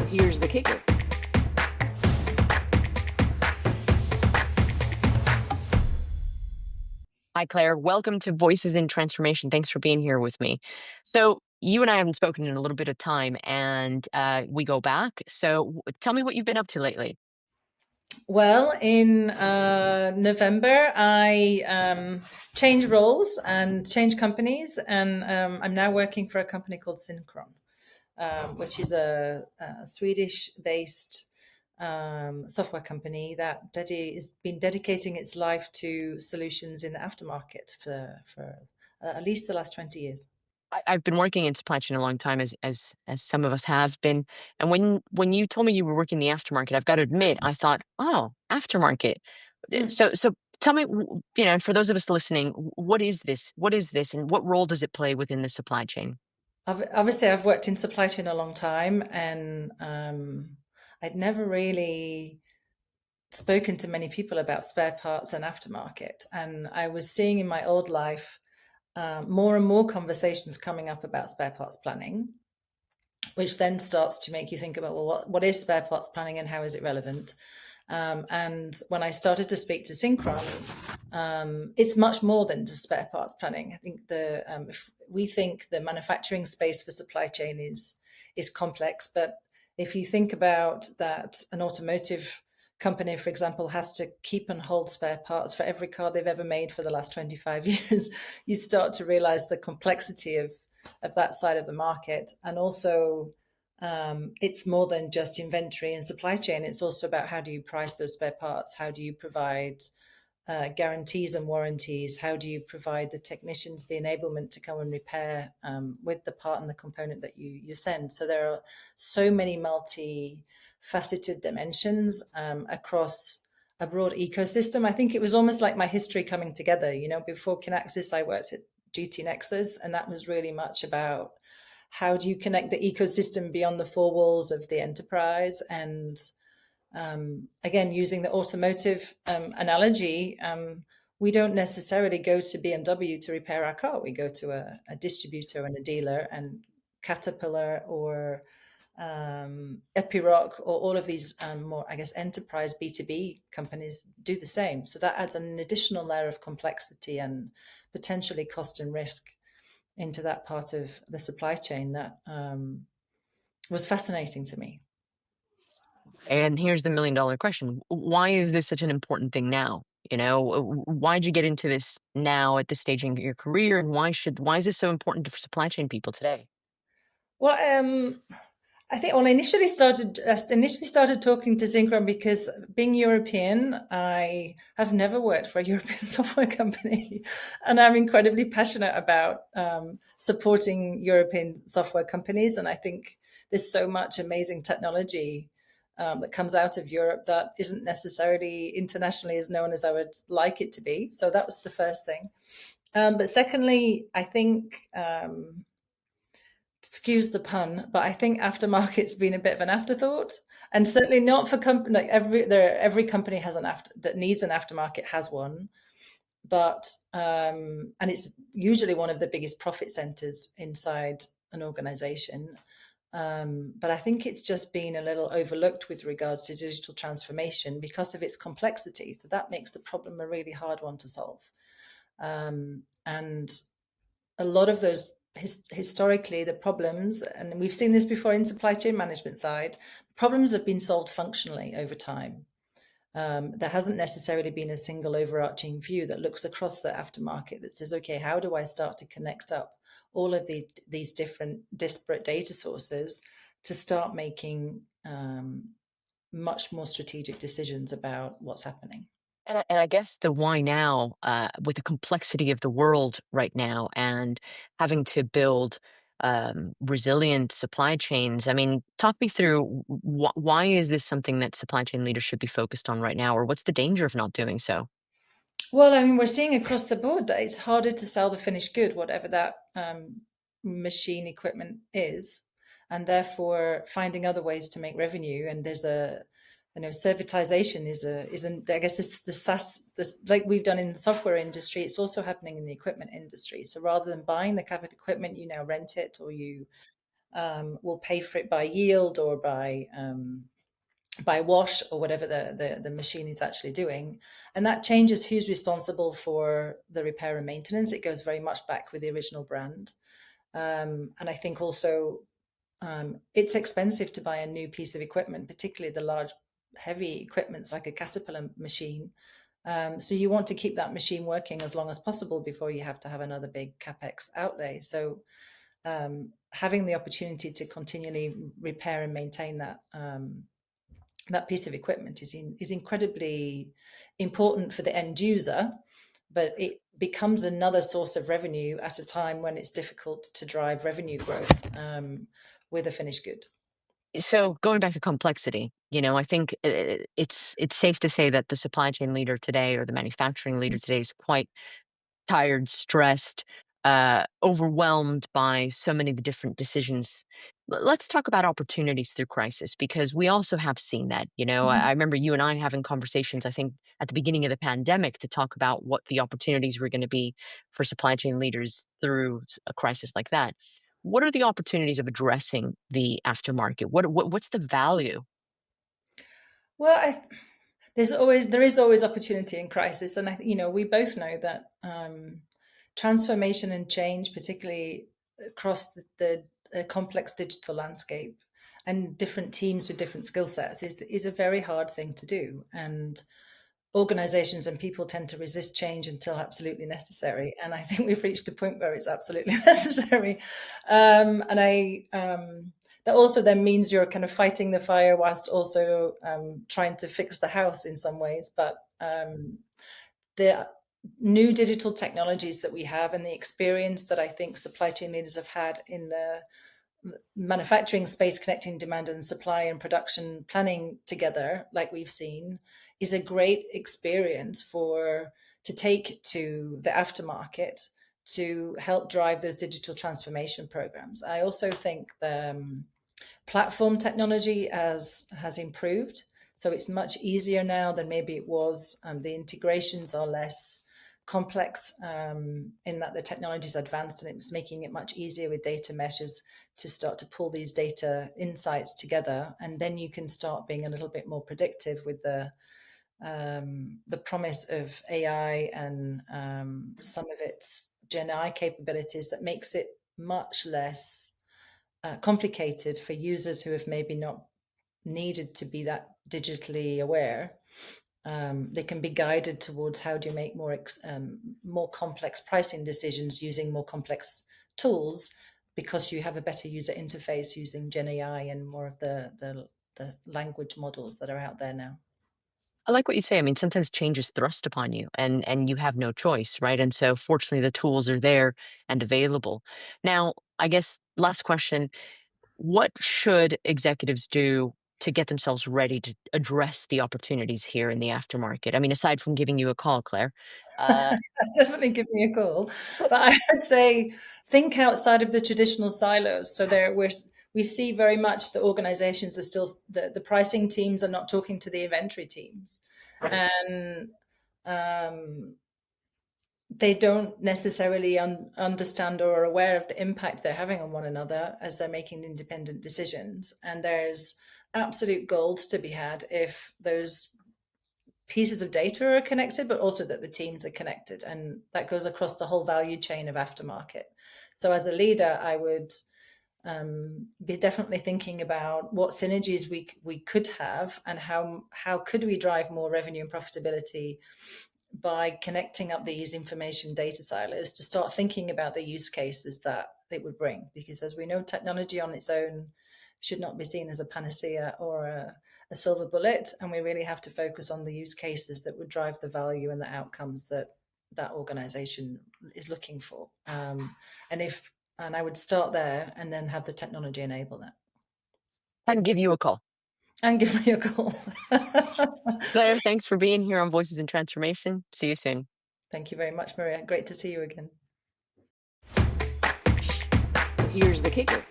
here's the kicker. Hi, Claire. Welcome to Voices in Transformation. Thanks for being here with me. So, you and I haven't spoken in a little bit of time, and we go back. So, tell me what you've been up to lately. Well, in November, I changed roles and changed companies, and I'm now working for a company called Syncron, which is a Swedish-based software company that has been dedicating its life to solutions in the aftermarket for at least the last 20 years. I've been working in supply chain a long time, as some of us have been. And when you told me you were working the aftermarket, I've got to admit, I thought, oh, aftermarket. So tell me, for those of us listening, what is this? What is this, and what role does it play within the supply chain? Obviously, I've worked in supply chain a long time, and I'd never really spoken to many people about spare parts and aftermarket. And I was seeing in my old life more and more conversations coming up about spare parts planning, which then starts to make you think about, well, what is spare parts planning and how is it relevant? And when I started to speak to Syncron, it's much more than just spare parts planning. I think if we think the manufacturing space for supply chain is complex, but if you think about that, an automotive company, for example, has to keep and hold spare parts for every car they've ever made for the last 25 years, you start to realize the complexity of that side of the market. And also, it's more than just inventory and supply chain. It's also about how do you price those spare parts? How do you provide guarantees and warranties? How do you provide the technicians the enablement to go and repair with the part and the component that you send? So there are so many multi-faceted dimensions across a broad ecosystem. I think it was almost like my history coming together. Before Kinaxis, I worked at GT Nexus, and that was really much about how do you connect the ecosystem beyond the four walls of the enterprise. And again, using the automotive analogy, we don't necessarily go to BMW to repair our car. We go to a distributor and a dealer, and Caterpillar or Epiroc or all of these more, I guess, enterprise B2B companies do the same. So that adds an additional layer of complexity and potentially cost and risk into that part of the supply chain that was fascinating to me. And here's the $1 million question. Why is this such an important thing now? Why'd you get into this now at this stage in your career? And why is this so important for supply chain people today? Well, I think I initially started talking to Syncron because, being European, I have never worked for a European software company, and I'm incredibly passionate about supporting European software companies. And I think there's so much amazing technology that comes out of Europe that isn't necessarily internationally as known as I would like it to be. So that was the first thing. But secondly, I think, excuse the pun, but I think aftermarket's been a bit of an afterthought, and certainly not for company. Like every company has that needs an aftermarket has one, but and it's usually one of the biggest profit centers inside an organization. But I think it's just been a little overlooked with regards to digital transformation because of its complexity. So that makes the problem a really hard one to solve. And a lot of those historically, the problems, and we've seen this before in supply chain management side, problems have been solved functionally over time. There hasn't necessarily been a single overarching view that looks across the aftermarket that says, okay, how do I start to connect up all of these different disparate data sources to start making much more strategic decisions about what's happening? And I guess the why now, with the complexity of the world right now and having to build resilient supply chains. I mean, talk me through why is this something that supply chain leaders should be focused on right now, or what's the danger of not doing so? Well, I mean, we're seeing across the board that it's harder to sell the finished good, whatever that machine equipment is, and therefore finding other ways to make revenue. And there's servitization I guess the SaaS, like we've done in the software industry, it's also happening in the equipment industry. So rather than buying the capital equipment, you now rent it, or you will pay for it by yield or by wash or whatever the machine is actually doing. And that changes who's responsible for the repair and maintenance. It goes very much back with the original brand. And I think also it's expensive to buy a new piece of equipment, particularly the large, heavy equipments like a Caterpillar machine. So you want to keep that machine working as long as possible before you have to have another big CapEx outlay. So having the opportunity to continually repair and maintain that piece of equipment is incredibly important for the end user, but it becomes another source of revenue at a time when it's difficult to drive revenue growth with a finished good. So going back to complexity, I think it's safe to say that the supply chain leader today or the manufacturing leader today is quite tired, stressed, overwhelmed by so many of the different decisions. Let's talk about opportunities through crisis because we also have seen that. I remember you and I having conversations, I think, at the beginning of the pandemic to talk about what the opportunities were going to be for supply chain leaders through a crisis like that. What are the opportunities of addressing the aftermarket? What's the value? Well, there is always opportunity in crisis, and we both know that transformation and change, particularly across the complex digital landscape and different teams with different skill sets, is a very hard thing to do. And organizations and people tend to resist change until absolutely necessary. And I think we've reached a point where it's absolutely necessary. That also then means you're kind of fighting the fire whilst also trying to fix the house in some ways. But the new digital technologies that we have and the experience that I think supply chain leaders have had in the manufacturing space, connecting demand and supply and production planning together, like we've seen, is a great experience to take to the aftermarket to help drive those digital transformation programs. I also think the platform technology has improved, so it's much easier now than maybe it was. The integrations are less complex in that the technology is advanced, and it's making it much easier with data meshes to start to pull these data insights together, and then you can start being a little bit more predictive with the promise of AI and some of its Gen AI capabilities that makes it much less complicated for users who have maybe not needed to be that digitally aware. They can be guided towards how do you make more complex pricing decisions using more complex tools, because you have a better user interface using Gen AI and more of the language models that are out there now. I like what you say. I mean, sometimes change is thrust upon you and you have no choice, right? And so fortunately the tools are there and available. Now, I guess last question, what should executives do to get themselves ready to address the opportunities here in the aftermarket? I mean, aside from giving you a call, Claire. Uh, Definitely give me a call. But I would say think outside of the traditional silos. So we see very much the organizations are still, the pricing teams are not talking to the inventory teams. And they don't necessarily understand or are aware of the impact they're having on one another as they're making independent decisions. And there's absolute gold to be had if those pieces of data are connected, but also that the teams are connected. And that goes across the whole value chain of aftermarket. So as a leader, I would be definitely thinking about what synergies we could have and how could we drive more revenue and profitability by connecting up these information data silos to start thinking about the use cases that it would bring. Because as we know, technology on its own should not be seen as a panacea or a silver bullet. And we really have to focus on the use cases that would drive the value and the outcomes that that organization is looking for. And I would start there and then have the technology enable that. and give you a call. And give me a call. Claire, thanks for being here on Voices in Transformation. See you soon. Thank you very much, Maria. Great to see you again. Here's the kicker.